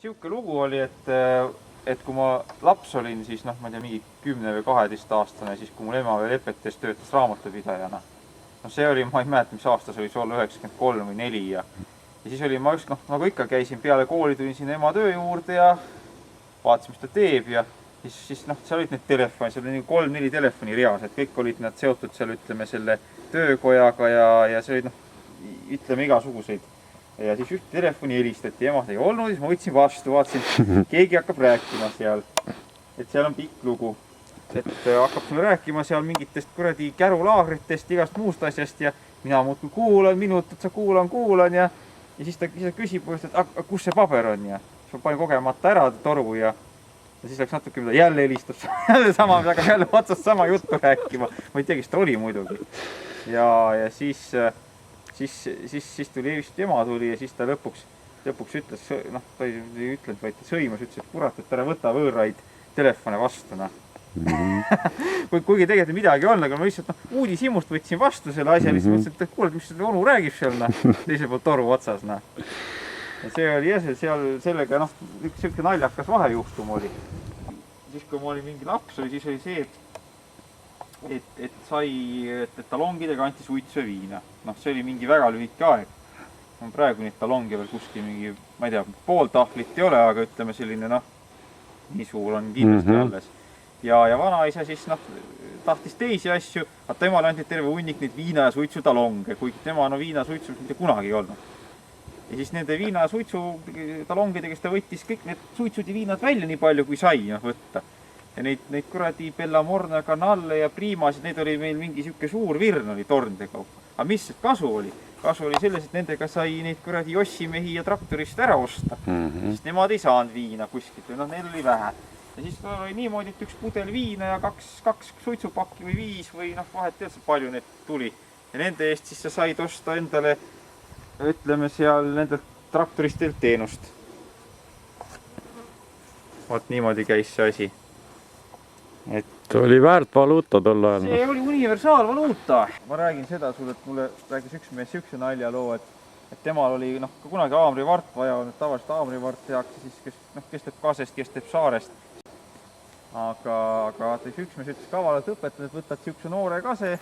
Siuke lugu oli, et kui ma laps olin, siis ma ei tea, mingi 10 või 12 aastane, siis kui mul ema veel Epetes töötas raamatupidajana. See oli, ma ei mäleta, mis aastas oli, see olla 93 või 4 ja siis oli ma just, nagu ikka käisin peale kooli, tulin sinna ema töö juurde ja vaatasin, mis ta teeb ja siis seal olid need telefoni, seal oli 3-4 telefoni reas, et kõik olid nad seotud seal, ütleme, selle töökojaga ja see olid, ütleme, igasuguseid. Ja siis üht telefoni helistati, emad ei olnud, siis ma võtsin vastu, vaatasin, keegi hakkab rääkima seal, et seal on pikk lugu. Et hakkab sulle rääkima seal mingitest kuradi kärulaagritest, igast muust asjast ja mina muudkui kuulan, minutit sa kuulan ja siis ta küsib, et kus see paber on ja siis ma panin kogemata ära toru ja siis läks natuke mida, jälle helistab jälle sama, aga jälle otsast sama juttu rääkima. Ma ei tea, kes ta oli muidugi. Ja siis tuli vist ema tuli ja siis ta lõpuks ütles, ta ei ütlenud, vaid ta sõimas, ütles, et kurat, et ära võta võõraid telefone vastu. Kuigi tegelikult midagi on, aga ma lihtsalt uudishimust võtsin vastu selle asja, lihtsalt mõtlesin, et kuule, mis onu räägib seal teisel pool toru otsas. See oli seal sellega, üks selline naljakas vahejuhtum oli. Siis kui ma olin mingi laps, siis oli see, et talongidega anti suitsu ja viina. See oli mingi väga lühike aeg. Praegu neid talongi veel kuskil mingi, ma ei tea, pool tahvlit ei ole, aga ütleme selline, nii suur on kindlasti alles. Ja vanaisa siis tahtis teisi asju, aga temal anti terve hunnik neid viina ja suitsu talonge, kuigi tema viina suitsu mitte kunagi ei olnud. Ja siis nende viina ja suitsu talongidega ta võttis kõik need suitsud ja viinad välja nii palju, kui sai võtta. Ja neid kuradi Bella Morna, Canalle ja Primasid, neid oli meil mingi siuke suur virn oli tornide kaupa. Aga mis kasu oli? Kasu oli selles, et nendega sai neid kuradi jossimehi ja traktorist ära osta. Sest nemad ei saanud viina kuskilt, neil oli vähe. Ja siis oli niimoodi, et üks pudel viina ja kaks suitsupakki või 5 või vahet teadsa palju need tuli. Ja nende eest siis sa said osta endale, ütleme seal nendelt traktoristelt teenust. Vot niimoodi käis see asi. See oli väärt valuuta tol ajal. See oli universaalvaluuta. Ma räägin seda sulle, et mulle räägis üks mees siukse naljaloo, et temal oli kunagi haamrivart vaja, tavaliselt haamrivart tehakse siis, kes teeb kasest, kes teeb saarest. Aga üks mees ütles kavalalt õpetada, et võtad siukse noore kase,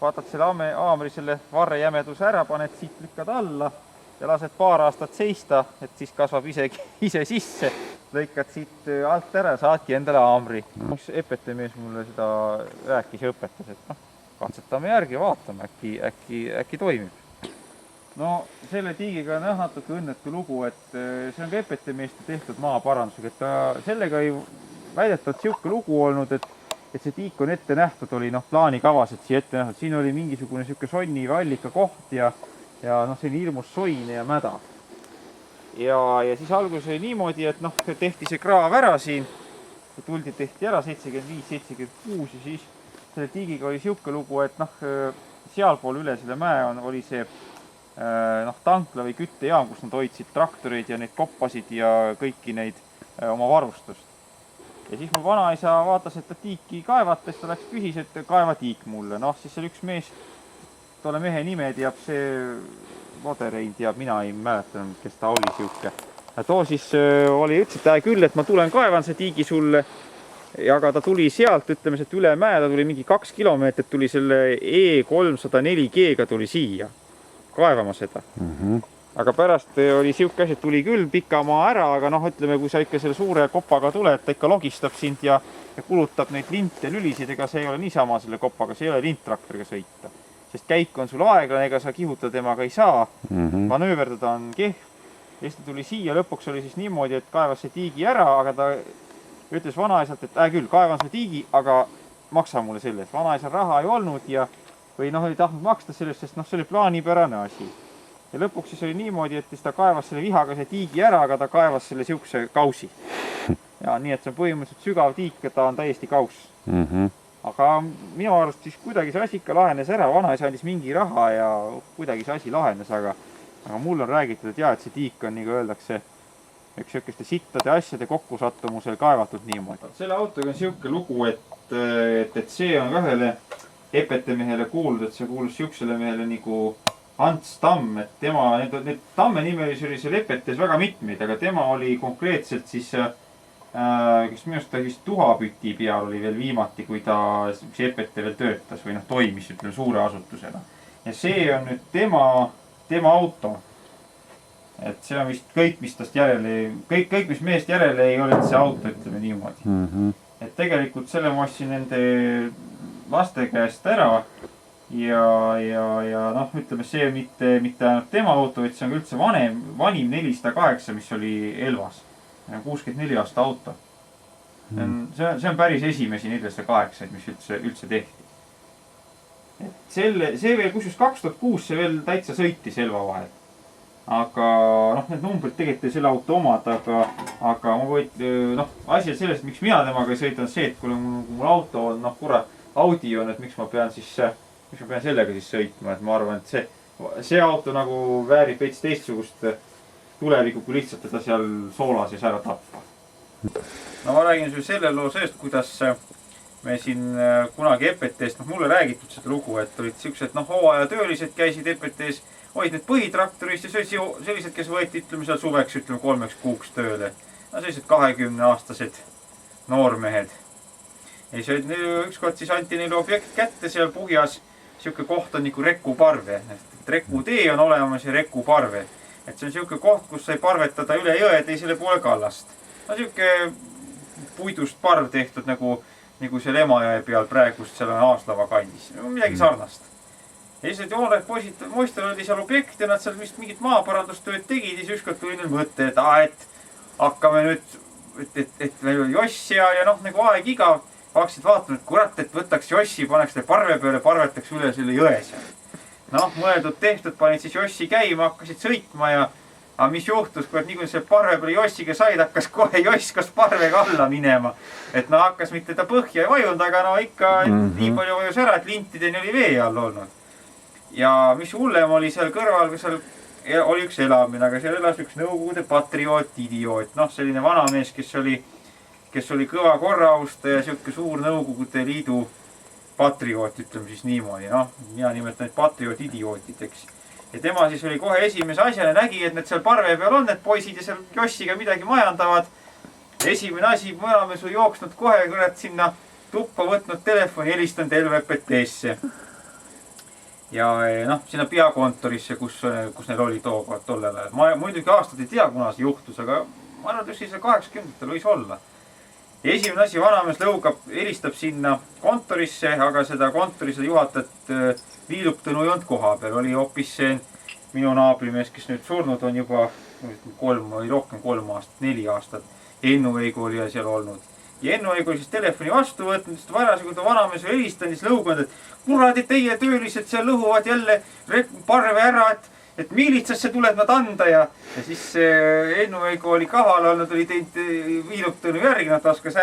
vaatad selle haamri selle varre jämeduse ära, paned siit lükkad alla ja lased paar aastat seista, et siis kasvab ise sisse, lõikad siit alt ära ja saadki endale haamri. Üks Epete mees mulle seda rääkis ja õpetas, et katsetame järgi, vaatame, äkki toimib. Selle tiigiga on natuke õnnetu lugu, et see on ka Epete meeste tehtud maaparandusega, et sellega ei väidetavalt siuke lugu olnud, et see tiik on ette nähtud, oli plaanikavasid siia ette nähtud. Siin oli mingisugune siuke sonni või allika koht ja selline ilmus soine ja mäda. Ja siis alguses oli niimoodi, et tehti see kraav ära siin, tuldi tehti ära 75-76 ja siis selle tiigiga oli siuke lugu, et sealpool üle selle mäe oli see tankla või küttejaam, kus nad hoidsid traktoreid ja neid koppasid ja kõiki neid oma varustust. Ja siis mul vanaisa vaatas, et ta tiiki kaevates, ta läks küsis, et kaeva tiik mulle. Siis seal üks mees, tolle mehe nime teab, see Voderein teab, mina ei mäleta, kes ta oli siuke. Too siis ütles, et küll, et ma tulen kaevan see tiigi sulle. Aga ta tuli sealt, ütleme, et üle mäe, ta tuli mingi 2 kilomeetrit, tuli selle E304G-ga tuli siia kaevama seda. Aga pärast oli siuke asi, et tuli küll pika maa ära, aga ütleme, kui sa ikka selle suure kopaga tuled, ta ikka logistab sind ja kulutab neid linte lülisid, ega see ei ole niisama selle kopaga, see ei ole linttraktoriga sõita. Sest käik on sul aeglane, ega sa kihutada temaga ei saa, manööverdada on kehv. Ja siis ta tuli siia, lõpuks oli siis niimoodi, et kaevas see tiigi ära, aga ta ütles vanaisalt, et küll, kaevan see tiigi, aga maksa mulle sellest. Vanaisal raha ei olnud või ei tahtnud maksta sellest, sest see oli plaanipärane asi. Ja lõpuks siis oli niimoodi, et ta kaevas selle vihaga see tiigi ära, aga ta kaevas selle siukse kausi. Ja nii, et see on põhimõtteliselt sügav tiik ja ta on täiesti kaus. Aga minu arust siis kuidagi see asi ikka lahenes ära, vanaisa andis mingi raha ja kuidagi see asi lahenes, aga mul on räägitud, et et see tiik on, nagu öeldakse, üks siukeste sittade asjade kokkusattumusel kaevatud niimoodi. Selle autoga on siuke lugu, et see on ühele Epete mehele kuulnud, et see kuulus siuksele mehele nagu Ants Tamm, et tema, need Tamme nimelisi oli seal EPT-s väga mitmeid, aga tema oli konkreetselt siis kes minu arust ta vist Tuhapüti peal oli veel viimati, kui ta EPT veel töötas või toimis, ütleme, suure asutusena. Ja see on nüüd tema auto. Et see on vist kõik, mis tast järele, kõik, mis meest järele ei ole see auto, ütleme niimoodi. Et tegelikult selle ma ostsin nende laste käest ära ja ütleme, see mitte ainult tema auto, vaid see on üldse vanim 408, mis oli Elvas. 64 aasta auto. See on päris esimesi 408, mis üldse tehti. Et see veel, kusjuures 2006 see veel täitsa sõitis Elva vahel. Aga need numbrid tegelikult selle auto omad, aga ma võin, asi on sellest, miks mina temaga sõidan see, et kui mul auto on, Audi on, et miks ma pean sellega siis sõitma, et ma arvan, et see auto nagu väärib veits teistsugust tulevikku, kui lihtsalt teda seal soola sees ära tappa. No ma räägin sulle selle loo sellest, kuidas me siin kunagi EPT-st, mulle räägitud seda lugu, et olid siuksed, hooajatöölised käisid EPT-s, olid need põhitraktorist ja sellised, kes võeti, ütleme seal suveks, 3 kuuks tööle. Sellised 20-aastased noormehed. Ja ükskord siis anti neile objekt kätte seal Puhjas, siuke koht on nagu Rekuparve. Rekutee on olemas ja Rekuparve. Et see on siuke koht, kus sai parvetada üle jõe teisele poole kallast. Siuke puidust parv tehtud nagu seal Emajõe peal praegust seal on Aaslava kandis. Midagi sarnast. Ja siis noored moistel oli seal objekt ja nad seal vist mingit maaparandustööd tegid ja siis ükskord tuli neil mõte, et hakkame nüüd, et meil oli Joss ja nagu aeg igav. Hakkasid vaatama, et kurat, et võtaks Jossi, paneks selle parve peale, parvetaks üle selle jõe seal. Mõeldud tehtud, panid siis Jossi käima, hakkasid sõitma ja mis juhtus, kui nii kui see parve peale Jossiga said, hakkas kohe Joss kas parvega alla minema. Et hakkas mitte ta põhja ei vajunud, aga ikka nii palju vajus ära, et lintideni oli vee all olnud. Ja mis hullem oli seal kõrval, kui seal oli üks elamine, aga seal elas üks Nõukogude patrioot, idioot. Selline vanamees, kes oli kõva korraustaja ja siuke suur Nõukogude Liidu patrioot, ütleme siis niimoodi. Mina nimetan neid patrioot-idiootideks. Ja tema siis oli kohe esimese asjana, nägi, et need seal parve peal on, need poisid ja seal Jossiga midagi majandavad. Esimene asi, mõnamees oli jooksnud kohe kurat sinna tuppa, võtnud telefoni, helistanud LVPT-sse. Ja sinna peakontorisse, kus neil oli tollel ajal. Ma muidugi aastad ei tea, kuna see juhtus, aga ma arvan, et see 80-tel võis olla. Ja esimene asi, vanamees helistab sinna kontorisse, aga seda kontorisse juhatajat Viilup Tõnu ei olnud koha peal. Oli hoopis see minu naabrimees, kes nüüd surnud on juba 3 aastat, 4 aastat. Ennu Veigu oli seal olnud. Ja Ennu Veigu oli siis telefoni vastu võtnud, sest varasem, kui ta vanamees oli helistanud, siis lõuganud, et kurat, et teie töölised seal lõhuvad jälle parve ära, et miilitsasse tuleb nad anda ja siis Ennu Veigu oli kaval olnud, oli teinud Viilup Tõnu järgi, nad taskas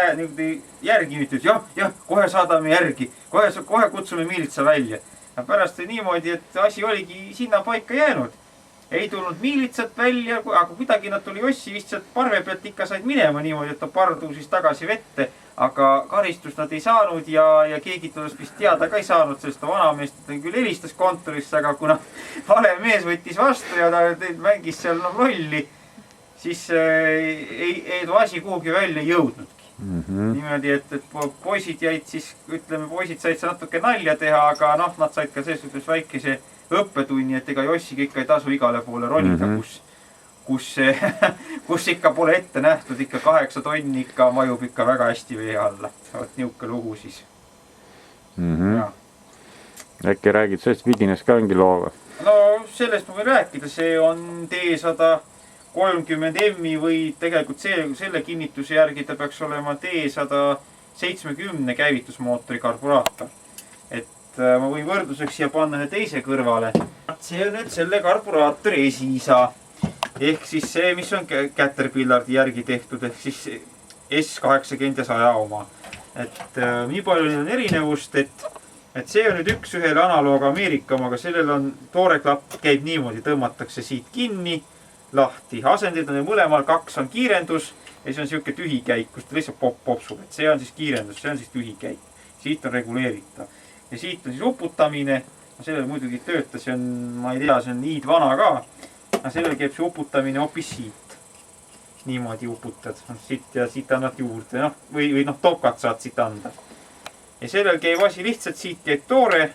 järgi ütles, jah, kohe saadame järgi, kohe kutsume miilitsa välja. Ja pärast niimoodi, et asi oligi sinna paika jäänud. Ei tulnud miilitsat välja, aga kuidagi nad tuli Jossi vist sealt parve pealt ikka said minema niimoodi, et ta pardu siis tagasi vette. Aga karistust nad ei saanud ja keegi tulles vist teada ka ei saanud, sest ta vanameest küll helistas kontorisse, aga kuna vale mees võttis vastu ja ta mängis seal rolli, siis ei asi kuhugi välja jõudnudki. Niimoodi, et poisid jäid siis, ütleme, poisid said seal natuke nalja teha, aga nad said ka selles suhtes väikese õppetunni, et ega Jossiga ikka ei tasu igale poole ronida, kus ikka pole ette nähtud, ikka 8 tonni ikka vajub ikka väga hästi vee alla. Vaat niuke lugu siis. Äkki räägid sellest Vidines ka mingi looga? No sellest ma võin rääkida, see on D130M või tegelikult selle kinnituse järgi ta peaks olema D170 käivitusmootori karburaator. Et ma võin võrdluseks siia panna ühe teise kõrvale. See on nüüd selle karburaatori esiisa. Ehk siis see, mis on Caterpillardi järgi tehtud, ehk siis S80 ja 100 oma. Et nii palju on erinevust, et see on nüüd üks ühele analoog Ameerika omaga, sellel on tooreklapp käib niimoodi, tõmmatakse siit kinni, lahti. Asendid on mõlemal 2 on kiirendus ja see on siuke tühikäik, kus ta lihtsalt popsub. Et see on siis kiirendus, see on siis tühikäik. Siit on reguleeritav. Ja siit on siis uputamine sellel muidugi töötas, see on, ma ei tea, see on hiidvana ka. Aga sellel käib see uputamine hoopis siit. Niimoodi uputad siit ja siit annad juurde, noh, või noh, topkat saad siit anda. Ja sellel käib asi lihtsalt, siit käib toore.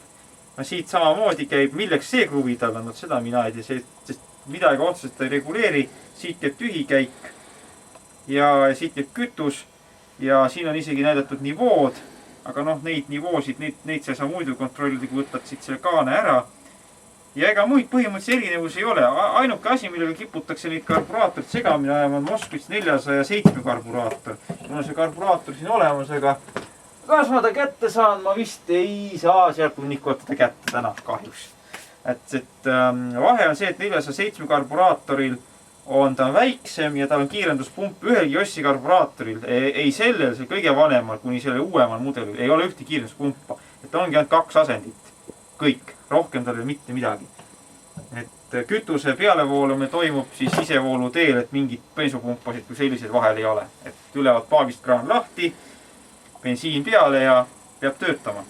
No siit samamoodi käib, milleks see kruvi tal on, seda mina ei tea, sest midagi otseselt ei reguleeri. Siit käib tühikäik ja siit käib kütus ja siin on isegi näidatud nivood, aga noh, neid nivoosid, neid sa ei saa muidu kontrollida, kui võtad siit selle kaane ära. Ja ega muid põhimõtteliselt erinevus ei ole. Ainuke asi, millega kiputakse neid karburaatorit segamini ajama, on Moskvitš 407 karburaator. Mul on see karburaator siin olemas, aga kas ma ta kätte saan? Ma vist ei saa sealt nikutada kätte täna kahjuks. Et vahe on see, et 407 karburaatoril on ta väiksem ja tal on kiirenduspump ühelgi Jossi karburaatoril. Ei sellel, see kõige vanemal, kuni selle uuemal mudelil ei ole ühte kiirenduspumpa. Et ta ongi ainult 2 asendit. Kõik. Rohkem tal ei ole mitte midagi. Et kütuse pealevoolumine toimub siis sisevoolu teel, et mingit bensupumpasid kui selliseid vahel ei ole. Et ülevad paagist kraan lahti, bensiin peale ja peab töötama.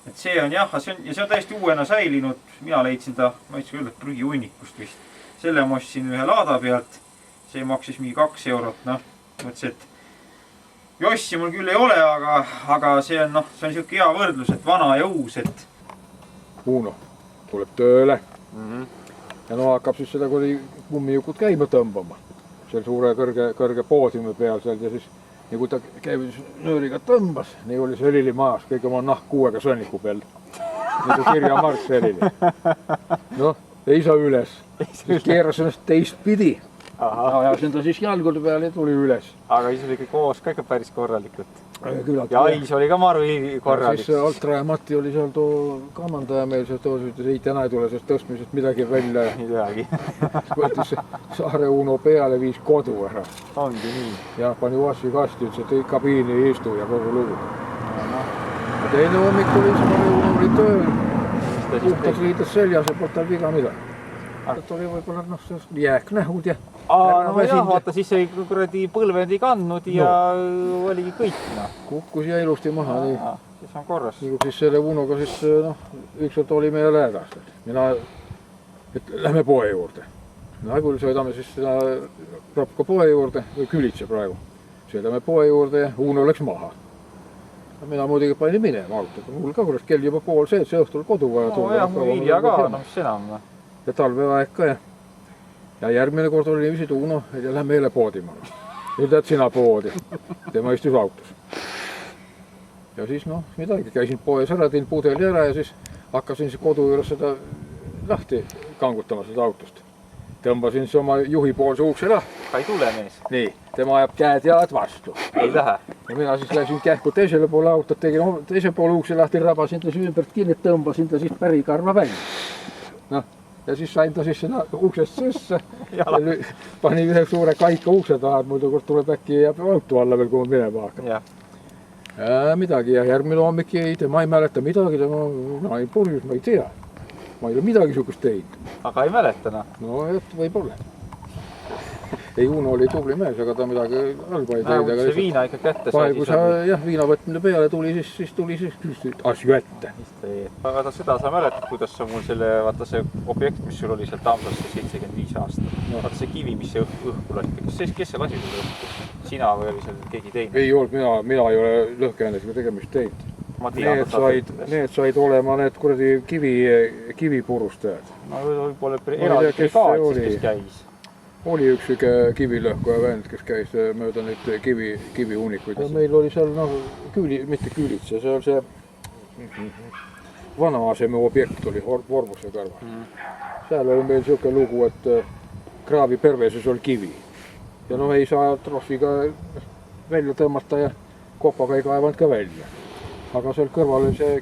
Et see on jah, ja see on täiesti uuena säilinud. Mina leidsin ta, ma ütlesin küll, et prügiunnikust vist. Selle ma ostsin ühe laada pealt. See maksis mingi 2 eurot. Noh, mõtlesin, et Jossi mul küll ei ole, aga see on siuke hea võrdlus, et vana ja uus, et Uno tuleb tööle ja no hakkab siis seda kummijukut käima tõmbama. Seal suure kõrge poodiumi peal seal ja siis nii kui ta käivis nööriga tõmbas, nii oli see Elili maas, kõik oma nahkkuuega sõnniku peal. Nii kui kirja Marks Elili. Noh, ei saa üles. Siis keeras ennast teist pidi. Ajasin ta siis jalgude peale ja tuli üles. Aga siis oli koos ka ikka päris korralikult. Ja ais oli ka maru korralik. Siis Altra ja Matti oli seal too kamandaja meil, see ütles, ei täna ei tule sellest tõstmisest midagi välja. Midagi. Võttis Saare Uno peale, viis kodu ära. Ongi nii. Ja pani vassi kasti, ütles, et kabiini ei istu ja kogu lugu. Ja teine hommik oli Saare Uno oli tööl. Puhtas liitas seljas ja polnud tal viga midagi. Et oli võib-olla jääknähud ja no jah, vaata siis ei kuradi põlvend ei kandnud ja oligi kõik. Kukkus ja ilusti maha. Siis on korras. Nii kui siis selle Unoga siis ükskord oli meile lähedas. Mina, et lähme poe juurde. Kui sõidame siis Rapka poe juurde või Külitse praegu. Sõidame poe juurde ja Uno läks maha. Mina muidugi panin minema autoga. Mul ka kurat kell juba pool see õhtul kodu vaja tulla. No jah, mul hilja ka, mis enam. Ja talveaeg ka ja järgmine kord oli niiviisi Uno, ja lähme jälle poodima. Nüüd tead sina poodi. Tema istus autos. Ja siis midagi, käisin poes ära, tein pudeli ära ja siis hakkasin kodu juures seda lahti kangutama seda autost. Tõmbasin siis oma juhi poolse ukse lahti. Ka ei tule mees. Nii, tema ajab käed jalad vastu. Ei lähe. Ja mina siis läksin kähku teisele poole autot, tegin teise poole ukse lahti, rabasin ta siis ümbert kinni, tõmbasin ta siis pärikarva välja. Ja siis sain ta siis sinna uksest sisse ja pani ühe suure kaika ukse taha, et muidu kord tuleb äkki jääb auto alla veel, kui ma minema hakkan. Ja midagi ja järgmine hommik ei, tema ei mäleta midagi, ma ei purjus, ma ei tea. Ma ei ole midagi sukust teinud. Aga ei mäletana? No et võib-olla. Ei, Uno oli tubli mees, aga ta midagi halba ei teinud. See viina ikka kätte sai. Kui sa viina võtmine peale tuli, siis tuli asju ette. Aga seda sa mäletad, kuidas sa mul selle, vaata see objekt, mis sul oli seal Tampsasse 75 aastat. Vaata see kivi, mis see õhku lasi. Kes see lasi sulle õhku? Sina või oli seal keegi teine? Ei olnud, mina ei ole lõhkeainesega tegemist teinud. Need said olema need kuradi kivipurustajad. No võib-olla eraldi brigaad, kes käis. Oli üks kivilõhkuja vend, kes käis mööda neid kiviunnikuid. Meil oli seal, mitte Külitse, see on see vanaaseme objekt oli Vorbuse kõrval. Seal oli meil siuke lugu, et kraavi perveses oli kivi. Ja ei saa trossiga välja tõmmata ja kopaga ei kaevanud ka välja. Aga seal kõrval oli see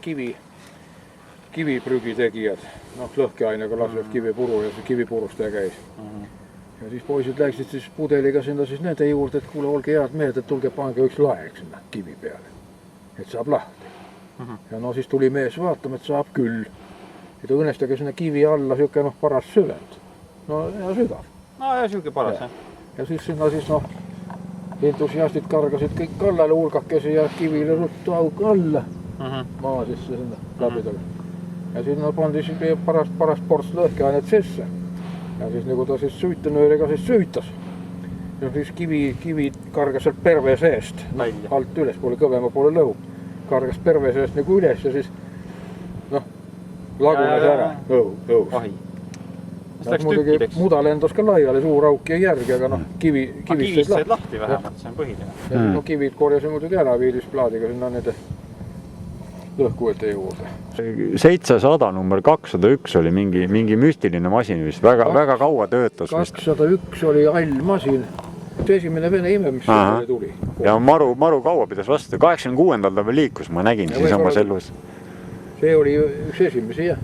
kiviprügi tegijad. Lõhkeainega lasevad kivipuru ja see kivipurustaja käis. Ja siis poisid läksid siis pudeliga sinna siis nende juurde, et kuule, olge head mehed, et tulge pange üks laeg sinna kivi peale. Et saab lahti. Ja siis tuli mees vaatama, et saab küll. Ja ta õnnestage sinna kivi alla siuke paras süvend. Ja sügav. Ja siuke paras, jah. Ja siis sinna entusiastid kargasid kõik kallale hulgakesi ja kivile ruttu auk alla. Maa sisse sinna labidale. ja siis no pandi siis parast ports lõhkeainet sisse. Ja siis nagu ta siis suitenööriga siis süütas. Ja siis kivi kargas sealt perve seest, alt üles poole kõvema poole lõhu. Kargas perve seest nagu üles ja siis noh, lagunes ära õhus. Vahi. Muidugi muda lendas ka laiali, suur auk jäi järgi, aga noh, kivist said lahti vähemalt, see on põhiline. Ja no kivid korjasin muidugi ära viidis plaadiga sinna nende lõhkuete juurde. 700 number 201 oli mingi müstiline masin vist, väga kaua töötas vist. 201 oli allmasin. Esimene Vene ime, mis tuli. Ja maru kaua pidas vastu. 86-ndal ta veel liikus, ma nägin siis oma sellus. See oli üks esimesi, jah.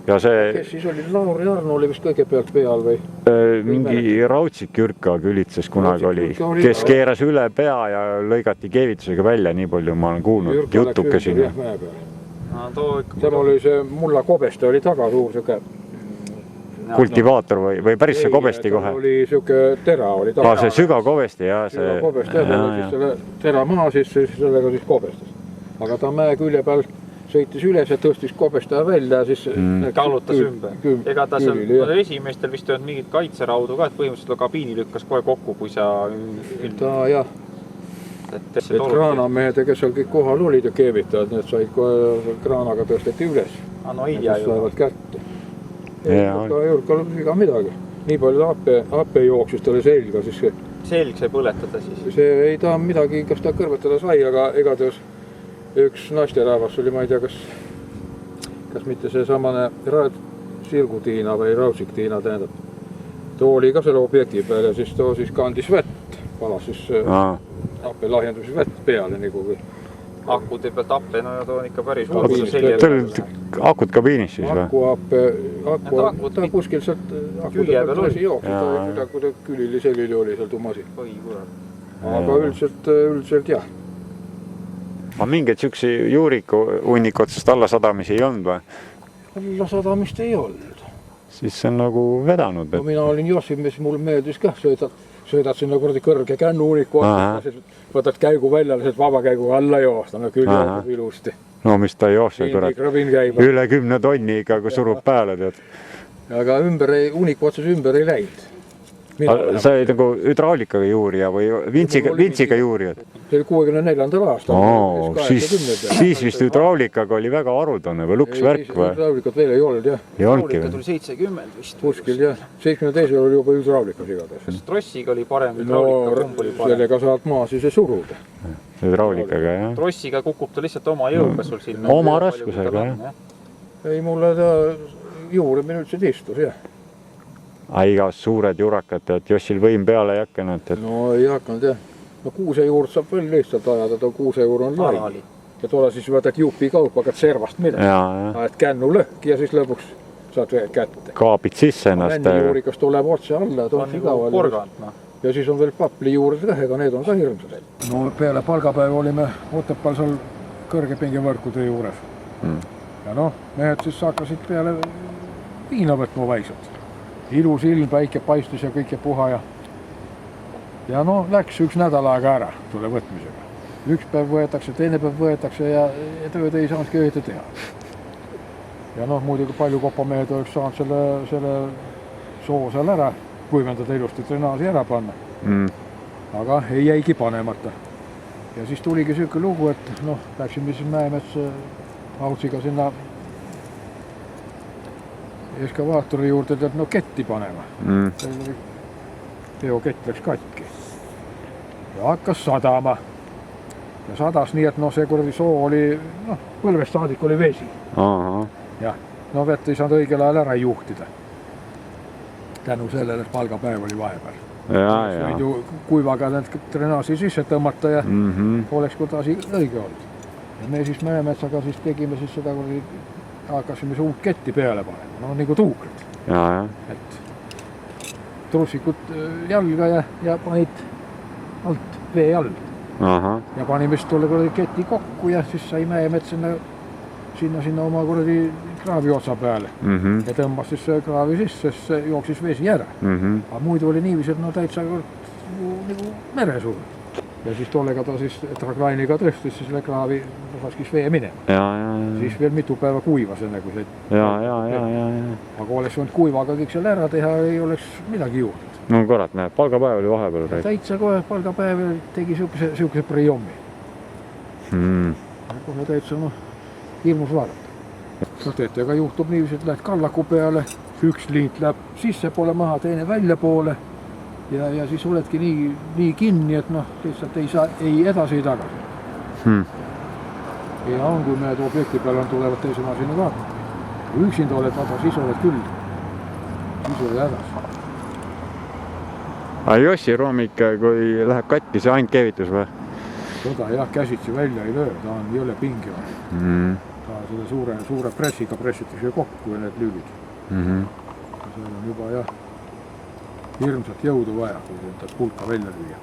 Ja see... Kes siis oli? Lauri Arno oli vist kõigepealt peal või? Mingi Raudsik Jürka külitses kunagi oli, kes keeras üle pea ja lõigati keevitusega välja, nii palju ma olen kuulnud jutuke sinna. Seal oli see mulla kobeste oli taga suur siuke kultivaator või päris see kobesti kohe? Oli siuke tera oli taga. See sügav kobesti, jah. Sügav kobesti, siis selle tera maha sisse, siis sellega siis kobestas. Aga ta mäe külje peal sõitis üles ja tõstis kobestaja välja ja siis kallutas ümber. Ega ta seal esimestel vist on mingit kaitseraudu ka, et põhimõtteliselt kabiini lükkas kohe kokku, kui sa... Ta jah. Et kraanamehed, kes seal kõik kohal olid ja keevitavad, need said kohe kraanaga tõsteti üles. No hilja ju. Saavad kätte. Jürkal iga midagi. Nii palju happe jooksis talle selga, siis see... Selg sai põletada siis? See ei taha midagi, kas ta kõrvetada sai, aga igatahes üks naisterahvas oli, ma ei tea, kas mitte see samane Sirgutiina või Raudsiktiina tähendab. Too oli ka selle objekti peal ja siis too siis kandis vett, palas siis happe lahjendus vett peale nagu või. Akude pealt happe, no too on ikka päris Akud kabiinis siis või? Aku ta kuskil sealt akude pealt jooksis, ta külili selili oli seal tumasi. Aga üldiselt jah. Aga mingeid siuksi juuriku hunniku otsast allasadamisi ei olnud või? Allasadamist ei olnud. Siis see on nagu vedanud. No mina olin Jossimis, mulle meeldis ka, sõidad sinna kuradi kõrge kännu hunniku otsast, võtad käigu välja, lased vaba käiguga alla joosta, no küll jookub ilusti. No mis ta ei jookse, kurat. Üle 10 tonni ikka, kui surub peale, tead. Aga hunniku otsas ümber ei läinud. Sa olid nagu hüdraulikaga juurija või vintsiga juurijad? See oli 64. aastal. Siis vist hüdraulikaga oli väga haruldane või luksvärk või? Hüdraulikat veel ei olnud, jah. Hüdraulika tuli 70 vist. Kuskil, jah. 72 oli juba hüdraulikas igatahes. Trossiga oli parem, hüdraulika kumb oli parem. Sellega saad maa siis suruda. Hüdraulikaga, jah. Trossiga kukub ta lihtsalt oma jõuga sul siin. Oma raskusega, jah. Ei, mulle ta juurimine üldse tistus, jah. Igas suured jurakad, et Jossil võim peale ei hakanud. No ei hakanud, jah. No kuuse juurt saab veel lihtsalt ajada, ta kuuse juur on lai. Ja tolle siis võtad jupi kaupa, hakkad servast midagi. Ajad kännu lõhki ja siis lõpuks saad veel kätte. Kaabid sisse ennast. Männi juurikas tuleb otse alla. On nagu porgand. Ja siis on veel papli juured ka, ega need on ka hirmsad. No peale palgapäeva olime Otepal seal kõrgepingevõrkude juures. Ja noh, mehed siis hakkasid peale viina võtma vaikselt. Ilus ilm, päike paistis ja kõik ja puha ja no läks üks nädal aega ära tule võtmisega. Üks päev võetakse, teine päev võetakse ja tööd ei saanudki õhtu teha. Ja noh, muidugi palju kopamehed oleks saanud selle soo seal ära kuivendada ilusti drenaasi ära panna. Aga ei jäigi panemata. Ja siis tuligi selline lugu, et noh, läksime siis Mäemetsa Autsiga sinna eskavaatori juurde, tead, no ketti panema. Peokett läks katki. Ja hakkas sadama. Ja sadas nii, et noh, see kuradi soo oli, noh, põlvest saadik oli vesi. Ja no vett ei saanud õigel ajal ära juhtida. Tänu sellele, et palgapäev oli vahepeal. Võid ju kuivaga need drenaasi sisse tõmmata ja oleks kui taas õige olnud. Ja me siis Mäemetsaga siis tegime siis seda, kui hakkasime suurt ketti peale panema, no nagu tuukrid. Et trussikut jalga ja panid alt vee all. Ja panime siis tolle kuradi keti kokku ja siis sai Mäemets sinna oma kuradi kraavi otsa peale. Ja tõmbas siis kraavi sisse, sest jooksis vesi ära. Aga muidu oli niivis, et no täitsa nagu meresuur. Ja siis tollega ta siis traklainiga tõstis selle kraavi laskis vee minema. Siis veel mitu päeva kuivas enne kui see. Aga oleks olnud kuivaga kõik seal ära teha, ei oleks midagi juhtunud. No kurat, näed, palgapäev oli vahepeal rääk. Täitsa kohe palgapäev tegi siukese prijommi. Kohe täitsa hirmus vaadata. Teete, aga juhtub niiviisi, et lähed kallaku peale, üks liint läheb sisse poole maha, teine välja poole ja siis oledki nii kinni, et lihtsalt ei saa ei edasi, ei tagasi. Ja on, kui need objekti peal tulevad teise masina ka. Kui üksinda oled vada, siis oled küll. Siis oled hädas. Aga Jossi roomik, kui läheb katki, see ainult keevitus või? Seda jah, käsitsi välja ei löö, ta on jõle pingiva. Ta selle suure pressiga pressitakse kokku ja need lülid. Seal on juba jah hirmsat jõudu vaja, kui ta pulka välja lüüa.